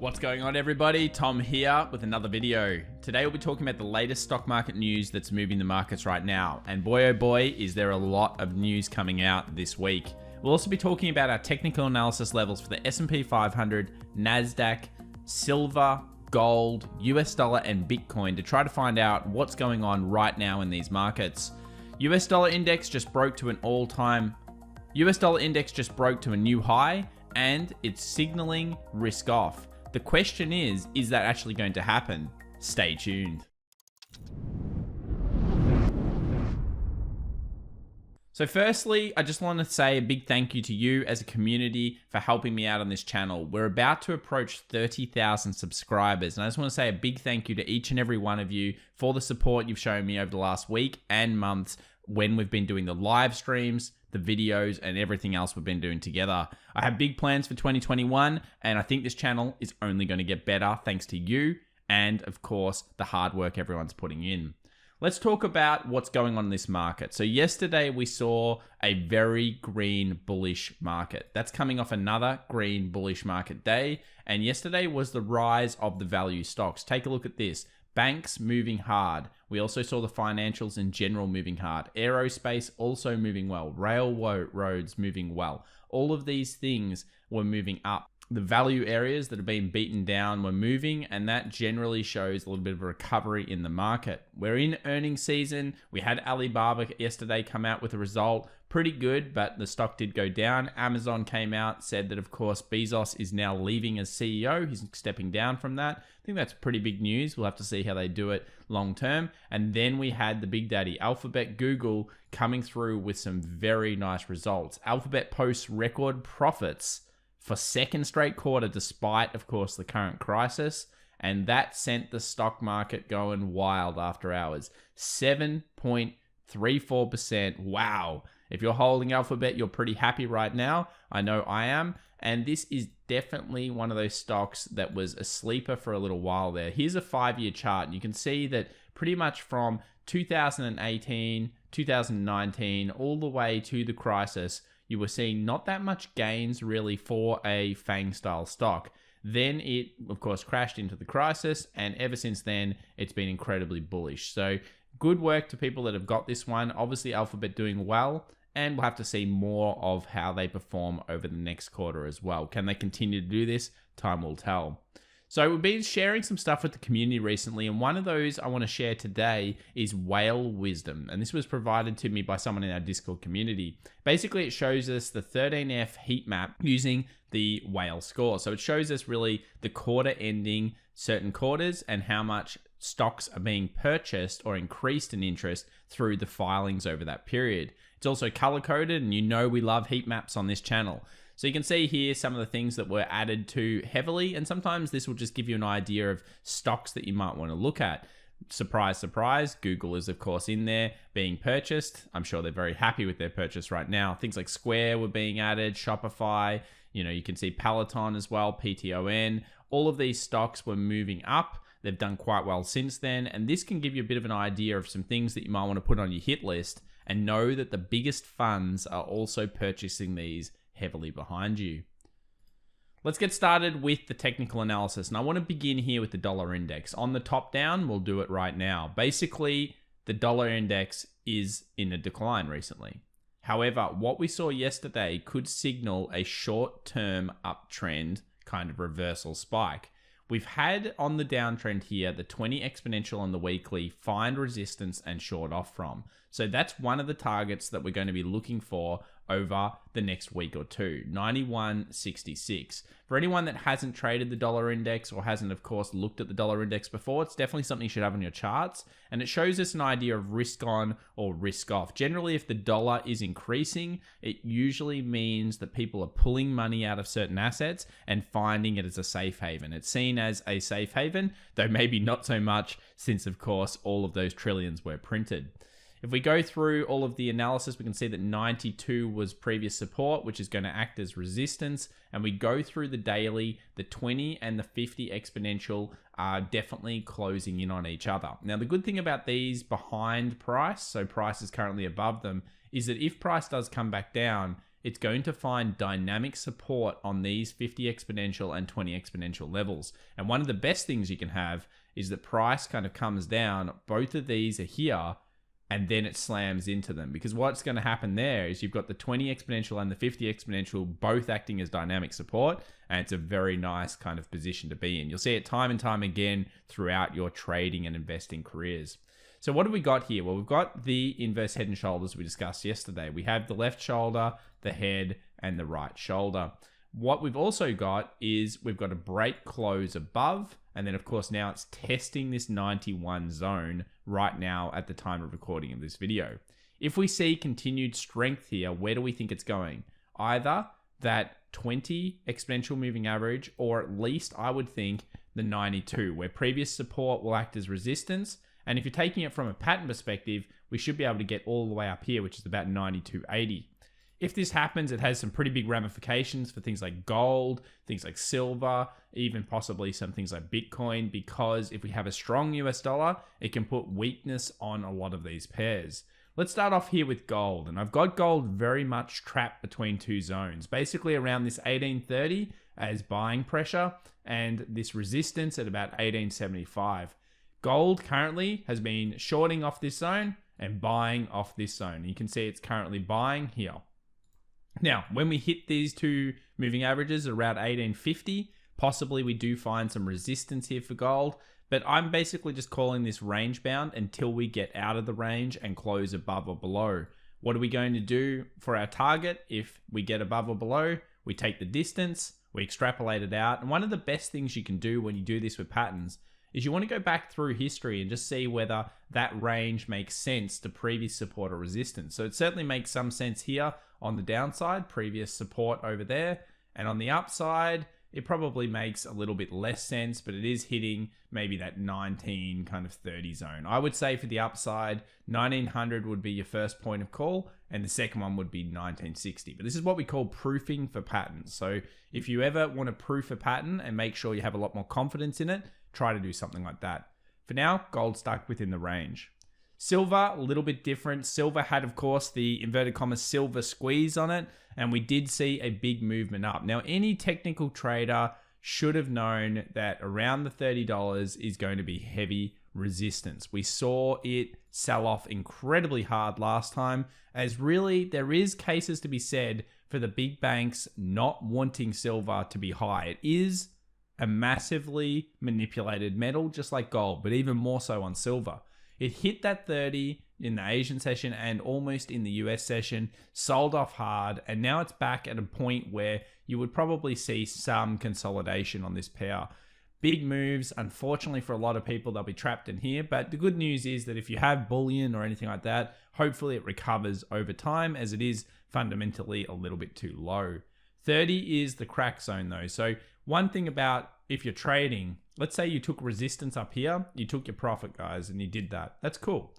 What's going on, everybody? Tom here with another video. Today we'll be talking about the latest stock market news that's moving the markets right now. And boy oh boy, is there a lot of news coming out this week. We'll also be talking about our technical analysis levels for the S&P 500, Nasdaq, silver, gold, US dollar, and Bitcoin to try to find out what's going on right now in these markets. US dollar index just broke to a new high, and it's signaling risk off. The question is that actually going to happen? Stay tuned. So firstly, I just want to say a big thank you to you as a community for helping me out on this channel. We're about to approach 30,000 subscribers, and I just want to say a big thank you to each and every one of you for the support you've shown me over the last week and months when we've been doing the live streams, the videos, and everything else we've been doing together. I have big plans for 2021, and I think this channel is only going to get better thanks to you and, of course, the hard work everyone's putting in. Let's talk about what's going on in this market. So yesterday we saw a very green bullish market. That's coming off another green bullish market day, and yesterday was the rise of the value stocks. Take a look at this. Banks moving hard. We also saw the financials in general moving hard. Aerospace also moving well. Railroads moving well. All of these things were moving up. The value areas that have been beaten down were moving, and that generally shows a little bit of a recovery in the market. We're in earnings season. We had Alibaba yesterday come out with a result. Pretty good, but the stock did go down. Amazon came out, said that, of course, Bezos is now leaving as CEO. He's stepping down from that. I think that's pretty big news. We'll have to see how they do it long term. And then we had the big daddy, Alphabet, Google, coming through with some very nice results. Alphabet posts record profits for second straight quarter, despite, of course, the current crisis. And that sent the stock market going wild after hours. 7.34%. Wow. If you're holding Alphabet, you're pretty happy right now. I know I am. And this is definitely one of those stocks that was a sleeper for a little while there. Here's a 5-year chart. And you can see that pretty much from 2018, 2019, all the way to the crisis, you were seeing not that much gains really for a FANG style stock. Then it, of course, crashed into the crisis, and ever since then, it's been incredibly bullish. So good work to people that have got this one. Obviously, Alphabet doing well, and we'll have to see more of how they perform over the next quarter as well. Can they continue to do this? Time will tell. So we've been sharing some stuff with the community recently, and one of those I want to share today is whale wisdom. And this was provided to me by someone in our Discord community. Basically, it shows us the 13F heat map using the whale score. So it shows us really the quarter ending certain quarters and how much stocks are being purchased or increased in interest through the filings over that period. It's also color coded, and you know we love heat maps on this channel. So you can see here some of the things that were added to heavily, and sometimes this will just give you an idea of stocks that you might want to look at. Surprise, surprise, Google is of course in there being purchased. I'm sure they're very happy with their purchase right now. Things like Square were being added, Shopify, you can see Peloton as well, PTON. All of these stocks were moving up. They've done quite well since then, and this can give you a bit of an idea of some things that you might want to put on your hit list and know that the biggest funds are also purchasing these heavily behind you. Let's get started with the technical analysis. And I want to begin here with the dollar index. On the top down, we'll do it right now. Basically, the dollar index is in a decline recently. However, what we saw yesterday could signal a short-term uptrend kind of reversal spike. We've had on the downtrend here, the 20 exponential on the weekly find resistance and short off from. So that's one of the targets that we're going to be looking for over the next week or two, 91.66. For anyone that hasn't traded the dollar index or hasn't, of course, looked at the dollar index before, it's definitely something you should have on your charts. And it shows us an idea of risk on or risk off. Generally, if the dollar is increasing, it usually means that people are pulling money out of certain assets and finding it as a safe haven. It's seen as a safe haven, though maybe not so much since, of course, all of those trillions were printed. If we go through all of the analysis, we can see that 92 was previous support, which is going to act as resistance. And we go through the daily, the 20 and the 50 exponential are definitely closing in on each other. Now, the good thing about these behind price, so price is currently above them, is that if price does come back down, it's going to find dynamic support on these 50 exponential and 20 exponential levels. And one of the best things you can have is that price kind of comes down. Both of these are here, and then it slams into them, because what's going to happen there is you've got the 20 exponential and the 50 exponential both acting as dynamic support, and it's a very nice kind of position to be in. You'll see it time and time again throughout your trading and investing careers. So what have we got here? Well, we've got the inverse head and shoulders we discussed yesterday. We have the left shoulder, the head, and the right shoulder. What we've also got is we've got a break close above, and then of course now it's testing this 91 zone right now at the time of recording of this video. If we see continued strength here, where do we think it's going? Either that 20 exponential moving average, or at least I would think the 92, where previous support will act as resistance. And if you're taking it from a pattern perspective, we should be able to get all the way up here, which is about 92.80. If this happens, it has some pretty big ramifications for things like gold, things like silver, even possibly some things like Bitcoin, because if we have a strong US dollar, it can put weakness on a lot of these pairs. Let's start off here with gold, and I've got gold very much trapped between two zones, basically around this 1830 as buying pressure and this resistance at about 1875. Gold currently has been shorting off this zone and buying off this zone. You can see it's currently buying here. Now, when we hit these two moving averages around 1850, possibly we do find some resistance here for gold, but I'm basically just calling this range bound until we get out of the range and close above or below. What are we going to do for our target? If we get above or below, we take the distance, we extrapolate it out. And one of the best things you can do when you do this with patterns is you want to go back through history and just see whether that range makes sense to previous support or resistance. So it certainly makes some sense here on the downside, previous support over there. And on the upside, it probably makes a little bit less sense, but it is hitting maybe that 19 kind of 30 zone. I would say for the upside, 1900 would be your first point of call, and the second one would be 1960. But this is what we call proofing for patterns. So if you ever want to proof a pattern and make sure you have a lot more confidence in it, try to do something like that. For now, gold stuck within the range. Silver, a little bit different. Silver had, of course, the inverted commas silver squeeze on it, and we did see a big movement up. Now, any technical trader should have known that around the $30 is going to be heavy resistance. We saw it sell off incredibly hard last time, as really there is cases to be said for the big banks not wanting silver to be high. It is a massively manipulated metal, just like gold, but even more so on silver. It hit that 30 in the Asian session and almost in the US session, sold off hard, and now it's back at a point where you would probably see some consolidation on this pair. Big moves, unfortunately for a lot of people, they'll be trapped in here, but the good news is that if you have bullion or anything like that, hopefully it recovers over time, as it is fundamentally a little bit too low. 30 is the crack zone though. So one thing about if you're trading, let's say you took resistance up here, you took your profit, guys, and you did that. That's cool.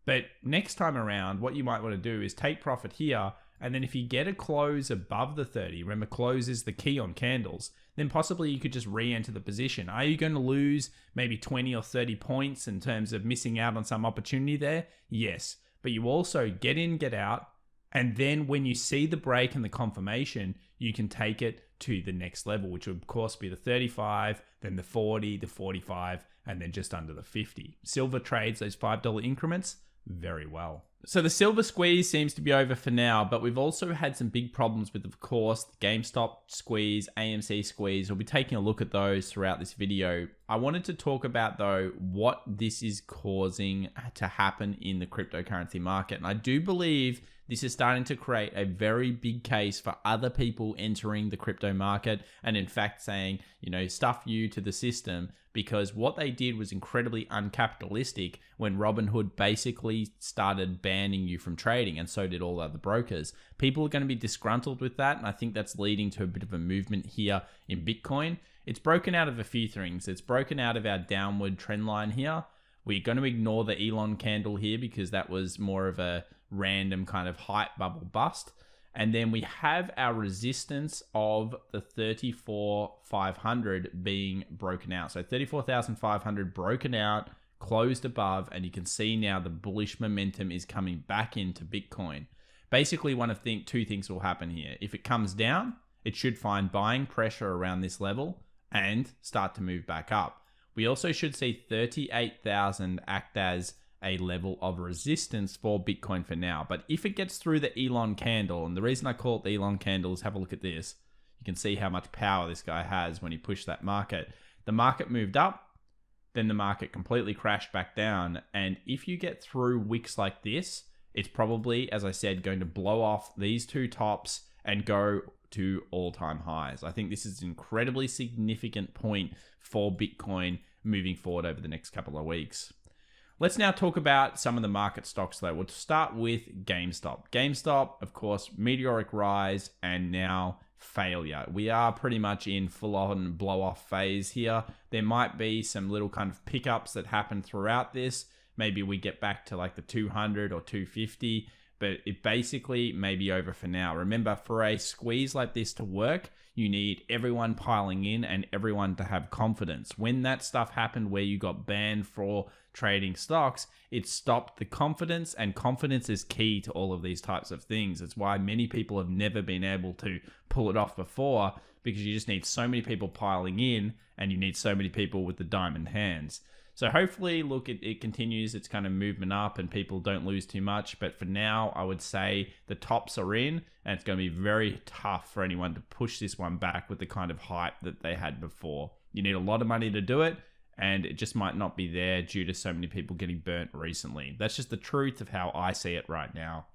But next time around, what you might want to do is take profit here, and then if you get a close above the 30, remember close is the key on candles, then possibly you could just re-enter the position. Are you going to lose maybe 20 or 30 points in terms of missing out on some opportunity there? Yes. But you also get in, get out, and then when you see the break and the confirmation, you can take it to the next level, which would of course be the 35, then the 40, the 45, and then just under the 50. Silver trades those $5 increments very well. So the silver squeeze seems to be over for now, but we've also had some big problems with, of course, the Gamestop squeeze, AMC squeeze. We'll be taking a look at those throughout this video. I wanted to talk about, though, what this is causing to happen in the cryptocurrency market. And I do believe this is starting to create a very big case for other people entering the crypto market and in fact saying, you know, stuff you to the system, because what they did was incredibly uncapitalistic when Robinhood basically started banning you from trading, and so did all other brokers. People are going to be disgruntled with that, and I think that's leading to a bit of a movement here in Bitcoin. It's broken out of a few things. It's broken out of our downward trend line here. We're going to ignore the Elon candle here because that was more of a random kind of hype bubble bust. And then we have our resistance of the 34,500 being broken out. So 34,500 broken out, closed above, and you can see now the bullish momentum is coming back into Bitcoin. Basically, two things will happen here. If it comes down, it should find buying pressure around this level and start to move back up. We also should see 38,000 act as a level of resistance for Bitcoin for now. But if it gets through the Elon candle, and the reason I call it the Elon candle is have a look at this. You can see how much power this guy has when he pushed that market. The market moved up, then the market completely crashed back down. And if you get through wicks like this, it's probably, as I said, going to blow off these two tops and go to all-time highs. I think this is an incredibly significant point for Bitcoin moving forward over the next couple of weeks. Let's now talk about some of the market stocks though. We'll start with GameStop. GameStop, of course, meteoric rise and now failure. We are pretty much in full-on blow-off phase here. There might be some little kind of pickups that happen throughout this. Maybe we get back to like the 200 or 250, but it basically may be over for now. Remember, for a squeeze like this to work, you need everyone piling in and everyone to have confidence. When that stuff happened where you got banned for trading stocks, it stopped the confidence, and confidence is key to all of these types of things. It's why many people have never been able to pull it off before, because you just need so many people piling in and you need so many people with the diamond hands. So hopefully, look, it continues its kind of movement up and people don't lose too much. But for now, I would say the tops are in, and it's going to be very tough for anyone to push this one back with the kind of hype that they had before. You need a lot of money to do it, and it just might not be there due to so many people getting burnt recently. That's just the truth of how I see it right now.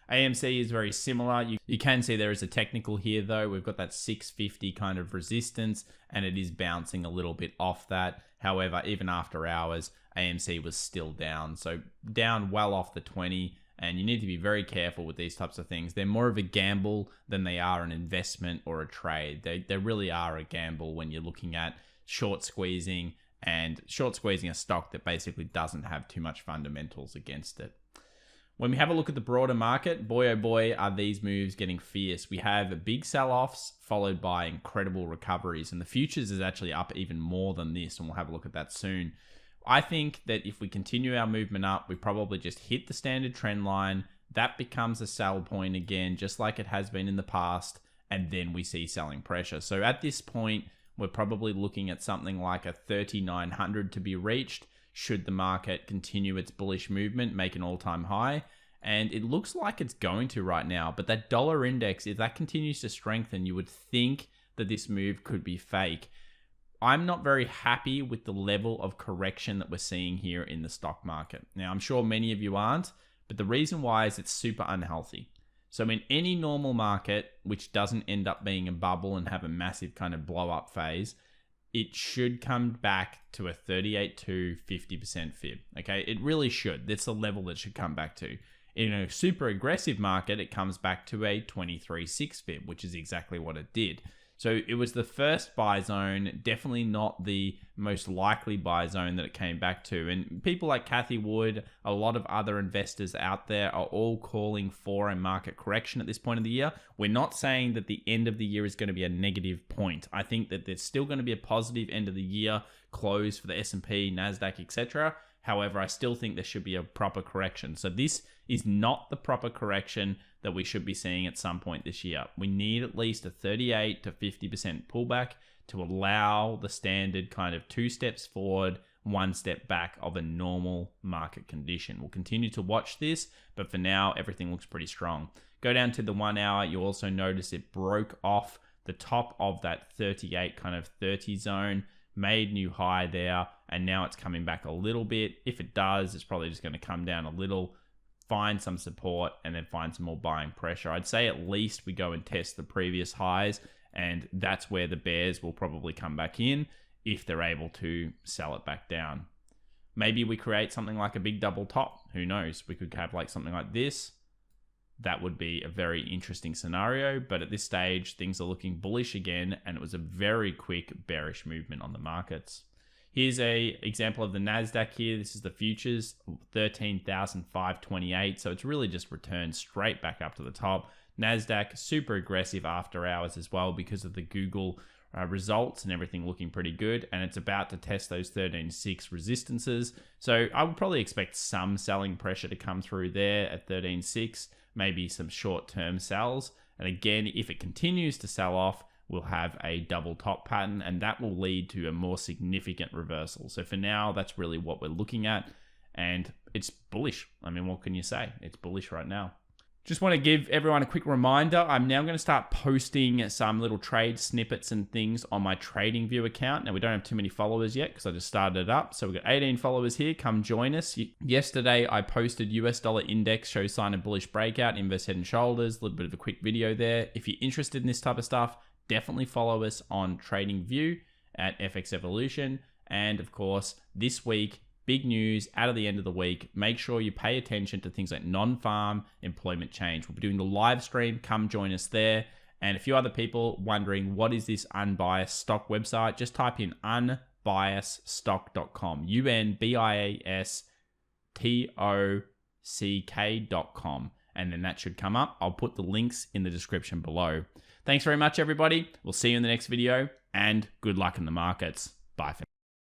AMC is very similar. You can see there is a technical here though. We've got that 650 kind of resistance, and it is bouncing a little bit off that. However, even after hours, AMC was still down. So down well off the 20, and you need to be very careful with these types of things. They're more of a gamble than they are an investment or a trade. They really are a gamble when you're looking at short squeezing a stock that basically doesn't have too much fundamentals against it. When we have a look at the broader market, boy oh boy, are these moves getting fierce. We have big sell-offs followed by incredible recoveries, and the futures is actually up even more than this, and we'll have a look at that soon. I think that if we continue our movement up, we probably just hit the standard trend line. That becomes a sell point again, just like it has been in the past, and then we see selling pressure. So at this point, we're probably looking at something like a 3,900 to be reached should the market continue its bullish movement, make an all-time high. And it looks like it's going to right now. But that dollar index, if that continues to strengthen, you would think that this move could be fake. I'm not very happy with the level of correction that we're seeing here in the stock market. Now, I'm sure many of you aren't, but the reason why is it's super unhealthy. So in any normal market, which doesn't end up being a bubble and have a massive kind of blow up phase, it should come back to a 38.2 50% fib. Okay, it really should. That's the level that should come back to. In a super aggressive market, it comes back to a 23.6 fib, which is exactly what it did. So it was the first buy zone, definitely not the most likely buy zone that it came back to. And people like Cathie Wood, a lot of other investors out there are all calling for a market correction at this point of the year. We're not saying that the end of the year is going to be a negative point. I think that there's still going to be a positive end of the year close for the S&P, Nasdaq, etc. However, I still think there should be a proper correction. So this is not the proper correction that we should be seeing at some point this year. We need at least a 38 to 50% pullback to allow the standard kind of 2 steps forward, 1 step back of a normal market condition. We'll continue to watch this, but for now, everything looks pretty strong. Go down to the 1 hour. You'll also notice it broke off the top of that 38 kind of 30 zone, made new high there, and now it's coming back a little bit. If it does, it's probably just going to come down a little, find some support, and then find some more buying pressure. I'd say at least we go and test the previous highs, and that's where the bears will probably come back in if they're able to sell it back down. Maybe we create something like a big double top. Who knows? We could have like something like this. That would be a very interesting scenario, but at this stage, things are looking bullish again, and it was a very quick bearish movement on the markets. Here's a example of the Nasdaq here. This is the futures, 13,528. So it's really just returned straight back up to the top. Nasdaq, super aggressive after hours as well because of the Google results and everything looking pretty good, and it's about to test those 13.6 resistances. So I would probably expect some selling pressure to come through there at 13.6, maybe some short-term sells. And again, if it continues to sell off, we'll have a double top pattern, and that will lead to a more significant reversal. So for now, that's really what we're looking at, and it's bullish. I mean, what can you say? It's bullish right now. Just want to give everyone a quick reminder. I'm now going to start posting some little trade snippets and things on my TradingView account. Now, we don't have too many followers yet because I just started it up. So we've got 18 followers here. Come join us. Yesterday, I posted US dollar index, shows sign of bullish breakout, inverse head and shoulders, a little bit of a quick video there. If you're interested in this type of stuff, definitely follow us on TradingView at FX Evolution. And of course, this week, big news out of the end of the week. Make sure you pay attention to things like non-farm employment change. We'll be doing the live stream. Come join us there. And a few other people wondering, what is this unbiased stock website? Just type in unbiasedstock.com. unbiasedstock.com. And then that should come up. I'll put the links in the description below. Thanks very much, everybody. We'll see you in the next video, and good luck in the markets. Bye for now.